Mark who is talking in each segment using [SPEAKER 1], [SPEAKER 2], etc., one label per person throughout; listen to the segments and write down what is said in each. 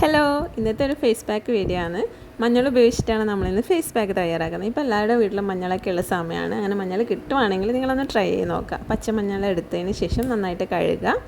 [SPEAKER 1] Hello, ഇന്നത്തെ ഒരു face pack video ആണ്. മഞ്ഞൾ ഉപയോഗിച്ചിട്ടാണ് നമ്മളിന്ന് ഫേസ് പാക്ക് തയ്യാറാക്കുന്നത്. ഇപ്പോൾ എല്ലാവരുടെ വീട്ടിലും മഞ്ഞളൊക്കെ ഉള്ള സമയമാണ്. അങ്ങനെ മഞ്ഞൾ കിട്ടുവാണെങ്കിൽ നിങ്ങളൊന്ന് ട്രൈ ചെയ്ത് നോക്കുക. പച്ചമഞ്ഞൾ എടുത്തതിന് ശേഷം നന്നായിട്ട് കഴുകുക.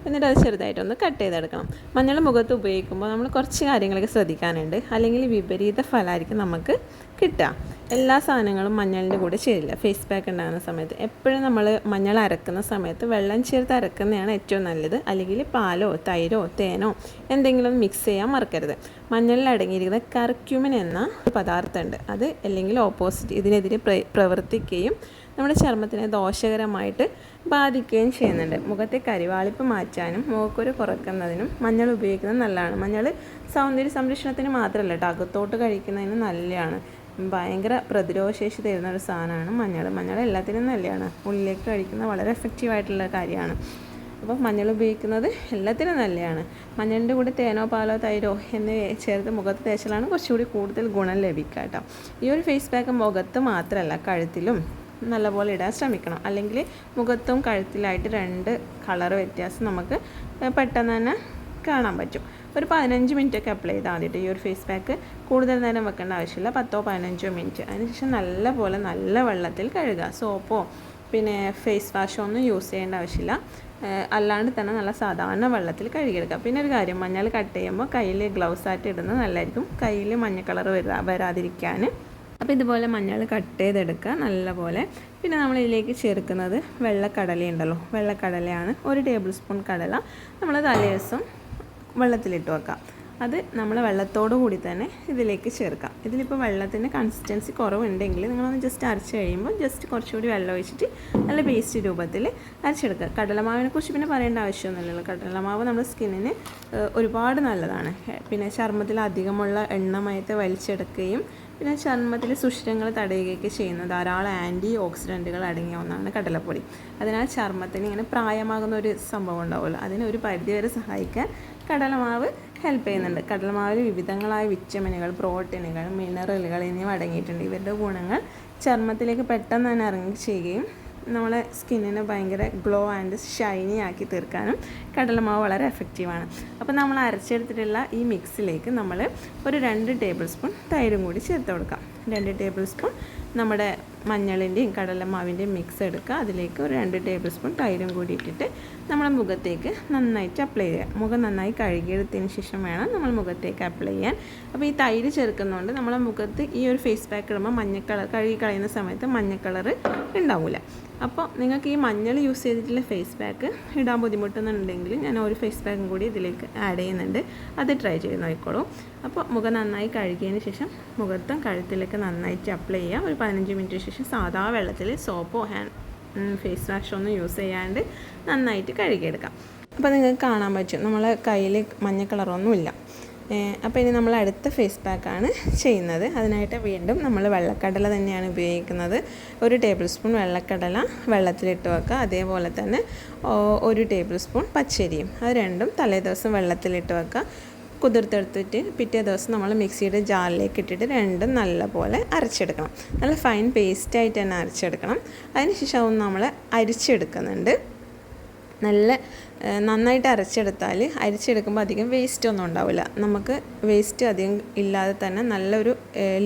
[SPEAKER 1] എന്നിട്ട് അത് ചെറുതായിട്ടൊന്ന് കട്ട് ചെയ്തെടുക്കണം. മഞ്ഞൾ മുഖത്ത് ഉപയോഗിക്കുമ്പോൾ നമ്മൾ കുറച്ച് കാര്യങ്ങളൊക്കെ ശ്രദ്ധിക്കാനുണ്ട്. അല്ലെങ്കിൽ വിപരീത ഫലമായിരിക്കും നമുക്ക് കിട്ടുക. എല്ലാ സാധനങ്ങളും മഞ്ഞളിൻ്റെ കൂടെ ചേരില്ല. ഫേസ് പാക്ക് ഉണ്ടാകുന്ന സമയത്ത് എപ്പോഴും നമ്മൾ മഞ്ഞൾ അരക്കുന്ന സമയത്ത് വെള്ളം ചേർത്ത് അരക്കുന്നതാണ് ഏറ്റവും നല്ലത്. അല്ലെങ്കിൽ പാലോ തൈരോ തേനോ എന്തെങ്കിലും മിക്സ് ചെയ്യാൻ മറക്കരുത്. മഞ്ഞളിൽ അടങ്ങിയിരിക്കുന്ന കർക്യൂമിൻ എന്ന പദാർത്ഥമുണ്ട്. അത് അല്ലെങ്കിൽ ഓപ്പോസിറ്റ് ഇതിനെതിരെ പ്രവർത്തിക്കുകയും നമ്മുടെ ചർമ്മത്തിനെ ദോഷകരമായിട്ട് ബാധിക്കുകയും ചെയ്യുന്നുണ്ട്. മുഖത്തെ കരിവാളിപ്പ് മാറ്റാനും മുഖക്കുരു കുറയ്ക്കുന്നതിനും മഞ്ഞൾ ഉപയോഗിക്കുന്നത് നല്ലതാണ്. മഞ്ഞൾ സൗന്ദര്യ സംരക്ഷണത്തിന് മാത്രമല്ല കേട്ടോ, അകത്തോട്ട് കഴിക്കുന്നതിന് നല്ലതാണ്. ഭയങ്കര പ്രതിരോധശേഷി തരുന്ന ഒരു സാധനമാണ് മഞ്ഞൾ എല്ലാത്തിനും നല്ലതാണ്. ഉള്ളിലേക്ക് കഴിക്കുന്ന വളരെ എഫക്റ്റീവായിട്ടുള്ള കാര്യമാണ്. അപ്പോൾ മഞ്ഞൾ ഉപയോഗിക്കുന്നത് എല്ലാത്തിനും നല്ലതാണ്. മഞ്ഞളിൻ്റെ കൂടെ തേനോ പാലോ തൈരോ എന്നിവ ചേർത്ത് മുഖത്ത് തേച്ചാലാണ് കുറച്ചുകൂടി കൂടുതൽ ഗുണം ലഭിക്കുക കേട്ടോ. ഈ ഒരു ഫേസ് പാക്ക് മുഖത്ത് മാത്രമല്ല കഴുത്തിലും നല്ലപോലെ ഇടാൻ ശ്രമിക്കണം. അല്ലെങ്കിൽ മുഖത്തും കഴുത്തിലായിട്ട് 2 കളർ വ്യത്യാസം നമുക്ക് പെട്ടെന്ന് തന്നെ കാണാൻ പറ്റും. ഒരു 15 മിനിറ്റൊക്കെ അപ്ലൈ ചെയ്താൽ മതിയിട്ട് ഈ ഒരു ഫേസ് പാക്ക്. കൂടുതൽ നേരം വെക്കേണ്ട ആവശ്യമില്ല, 10-15 മിനിറ്റ്. അതിനുശേഷം നല്ല വെള്ളത്തിൽ കഴുകുക. സോപ്പോ പിന്നെ ഫേസ് വാഷോ ഒന്നും യൂസ് ചെയ്യേണ്ട ആവശ്യമില്ല. അല്ലാണ്ട് തന്നെ നല്ല സാധാരണ വെള്ളത്തിൽ കഴുകിയെടുക്കുക. പിന്നെ ഒരു കാര്യം, മഞ്ഞൾ കട്ട് ചെയ്യുമ്പോൾ കയ്യിൽ ഗ്ലൗസ് ആയിട്ട് ഇടുന്നത് നല്ലതായിരിക്കും, കയ്യിൽ മഞ്ഞ കളർ വരാതിരിക്കാൻ. അപ്പോൾ ഇതുപോലെ മഞ്ഞൾ കട്ട് ചെയ്തെടുക്കുക നല്ലപോലെ. പിന്നെ നമ്മളിതിലേക്ക് ചേർക്കുന്നത് വെള്ളക്കടലയുണ്ടല്ലോ, വെള്ളക്കടലയാണ്. 1 ടേബിൾ സ്പൂൺ കടല നമ്മൾ തലേദിവസം വെള്ളത്തിലിട്ട് വെക്കാം. അത് നമ്മൾ വെള്ളത്തോടു കൂടി തന്നെ ഇതിലേക്ക് ചേർക്കാം. ഇതിലിപ്പോൾ വെള്ളത്തിൻ്റെ കൺസിസ്റ്റൻസി കുറവുണ്ടെങ്കിൽ നിങ്ങളൊന്ന് ജസ്റ്റ് അരച്ച് കഴിയുമ്പോൾ ജസ്റ്റ് കുറച്ചുകൂടി വെള്ളം ഒഴിച്ചിട്ട് നല്ല പേസ്റ്റ് രൂപത്തിൽ അരച്ചെടുക്കുക. കടലമാവിനെ കുറിച്ച് പിന്നെ പറയേണ്ട ആവശ്യമൊന്നുമില്ലല്ലോ. കടലമാവ് നമ്മുടെ സ്കിന്നിന് ഒരുപാട് നല്ലതാണ്. പിന്നെ ചർമ്മത്തിൽ അധികമുള്ള എണ്ണമയത്തെ വലിച്ചെടുക്കുകയും പിന്നെ ചർമ്മത്തിലെ സുഷിരങ്ങൾ തടയുകയൊക്കെ ചെയ്യുന്ന ധാരാളം ആൻറ്റി ഓക്സിഡൻറ്റുകൾ അടങ്ങിയ ഒന്നാണ് കടലപ്പൊടി. അതിനാൽ ചർമ്മത്തിന് ഇങ്ങനെ പ്രായമാകുന്ന ഒരു സംഭവം ഉണ്ടാവുമല്ലോ, അതിന് ഒരു പരിധിവരെ സഹായിക്കാൻ കടലമാവ് ഹെൽപ്പ് ചെയ്യുന്നുണ്ട്. കടലമാവിൽ വിവിധങ്ങളായ വിറ്റമിനുകൾ, പ്രോട്ടീനുകൾ, മിനറലുകൾ എന്നിവ അടങ്ങിയിട്ടുണ്ട്. ഇവരുടെ ഗുണങ്ങൾ ചർമ്മത്തിലേക്ക് പെട്ടെന്ന് തന്നെ ഇറങ്ങി ചെയ്യുകയും നമ്മളെ സ്കിന്നിനെ ഭയങ്കര ഗ്ലോ ആൻഡ് ഷൈനി ആക്കി തീർക്കാനും കടലമാവ് വളരെ എഫക്റ്റീവാണ്. അപ്പോൾ നമ്മൾ അരച്ചെടുത്തിട്ടുള്ള ഈ മിക്സിലേക്ക് നമ്മൾ ഒരു 2 ടേബിൾ സ്പൂൺ തൈരും കൂടി ചേർത്ത് കൊടുക്കാം. 2 ടേബിൾ സ്പൂൺ നമ്മുടെ മഞ്ഞളിൻ്റെയും കടലമാവിൻ്റെയും മിക്സ് എടുക്കുക. അതിലേക്ക് ഒരു 2 ടേബിൾ സ്പൂൺ തൈരും കൂടി ഇട്ടിട്ട് നമ്മളെ മുഖത്തേക്ക് നന്നായിട്ട് അപ്ലൈ ചെയ്യുക. മുഖം നന്നായി കഴുകിയെടുത്തതിന് ശേഷം വേണം നമ്മൾ മുഖത്തേക്ക് അപ്ലൈ ചെയ്യാൻ. അപ്പോൾ ഈ തൈര് ചേർക്കുന്നതുകൊണ്ട് നമ്മളെ മുഖത്ത് ഈ ഒരു ഫേസ് പാക്ക് ഇടുമ്പോൾ കഴുകി കളയുന്ന സമയത്ത് മഞ്ഞ കളർ ഉണ്ടാവില്ല. അപ്പോൾ നിങ്ങൾക്ക് ഈ മഞ്ഞൾ യൂസ് ചെയ്തിട്ടുള്ള ഫേസ് പാക്ക് ഇടാൻ ബുദ്ധിമുട്ടുന്നുണ്ടെങ്കിൽ ഞാൻ ഒരു ഫേസ് പാക്കും കൂടി ഇതിലേക്ക് ആഡ് ചെയ്യുന്നുണ്ട്. അത് ട്രൈ ചെയ്ത് നോക്കിക്കോളൂ. അപ്പോൾ മുഖം നന്നായി കഴുകിയതിന് ശേഷം മുഖത്തും കഴുത്തിലേക്ക് നന്നായിട്ട് അപ്ലൈ ചെയ്യുക. ഒരു 15 മിനിറ്റിന് ശേഷം സാധാ വെള്ളത്തിൽ സോപ്പോ ഫേസ് വാഷോ ഒന്നും യൂസ് ചെയ്യാണ്ട് നന്നായിട്ട് കഴുകിയെടുക്കാം. അപ്പോൾ നിങ്ങൾക്ക് കാണാൻ പറ്റും നമ്മളെ കയ്യിൽ മഞ്ഞ കളറൊന്നുമില്ല. അപ്പോൾ ഇനി നമ്മൾ അടുത്ത ഫേസ് പാക്കാണ് ചെയ്യുന്നത്. അതിനായിട്ട് വീണ്ടും നമ്മൾ വെള്ളക്കടല തന്നെയാണ് ഉപയോഗിക്കുന്നത്. 1 ടേബിൾ സ്പൂൺ വെള്ളക്കടല വെള്ളത്തിലിട്ട് വെക്കുക. അതേപോലെ തന്നെ 1 ടേബിൾ സ്പൂൺ പച്ചരിയും, അത് രണ്ടും തലേദിവസം വെള്ളത്തിലിട്ട് വെക്കുക. കുതിർത്തെടുത്തിട്ട് പിറ്റേ ദിവസം നമ്മൾ മിക്സിയുടെ ജാറിലേക്ക് ഇട്ടിട്ട് രണ്ടും നല്ലപോലെ അരച്ചെടുക്കണം. നല്ല ഫൈൻ പേസ്റ്റായിട്ട് തന്നെ അരച്ചെടുക്കണം. അതിനുശേഷം നമ്മൾ അരിച്ചെടുക്കുന്നുണ്ട്. നന്നായിട്ട് അരിച്ചെടുക്കുമ്പോൾ അധികം വേസ്റ്റ് ഒന്നും ഉണ്ടാവില്ല. നമുക്ക് വേസ്റ്റ് അധികം ഇല്ലാതെ തന്നെ നല്ലൊരു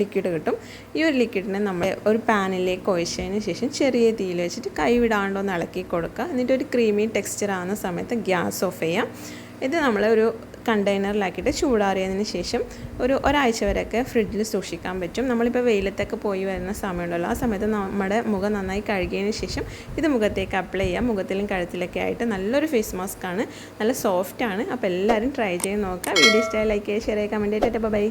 [SPEAKER 1] ലിക്വിഡ് കിട്ടും. ഈ ഒരു ലിക്വിഡിനെ നമ്മൾ ഒരു പാനിലേക്ക് ഒഴിച്ചതിന് ശേഷം ചെറിയ തീയിൽ വെച്ചിട്ട് കൈ വിടാണ്ടൊന്ന് ഇളക്കി കൊടുക്കുക. എന്നിട്ട് ഒരു ക്രീമി ടെക്സ്ചർ ആകുന്ന സമയത്ത് ഗ്യാസ് ഓഫ് ചെയ്യാം. ഇത് നമ്മൾ ഒരു കണ്ടെയ്നറിലാക്കിയിട്ട് ചൂടാറിയതിന് ശേഷം ഒരാഴ്ച വരെയൊക്കെ ഫ്രിഡ്ജിൽ സൂക്ഷിക്കാൻ പറ്റും. നമ്മളിപ്പോൾ വെയിലത്തൊക്കെ പോയി വരുന്ന സമയമുണ്ടല്ലോ, ആ സമയത്ത് നമ്മുടെ മുഖം നന്നായി കഴുകിയതിന് ശേഷം ഇത് മുഖത്തേക്ക് അപ്ലൈ ചെയ്യാം. മുഖത്തിലും കഴുത്തിലൊക്കെ ആയിട്ട് നല്ലൊരു ഫേസ് മാസ്ക് ആണ്, നല്ല സോഫ്റ്റ് ആണ്. അപ്പോൾ എല്ലാവരും ട്രൈ ചെയ്ത് നോക്കുക. വീഡിയോ ഇഷ്ടമായി ലൈക്ക് ചെയ്യുക, ഷെയർ ചെയ്യുക, കമൻറ്റ് ചെയ്തിട്ട് ബൈ.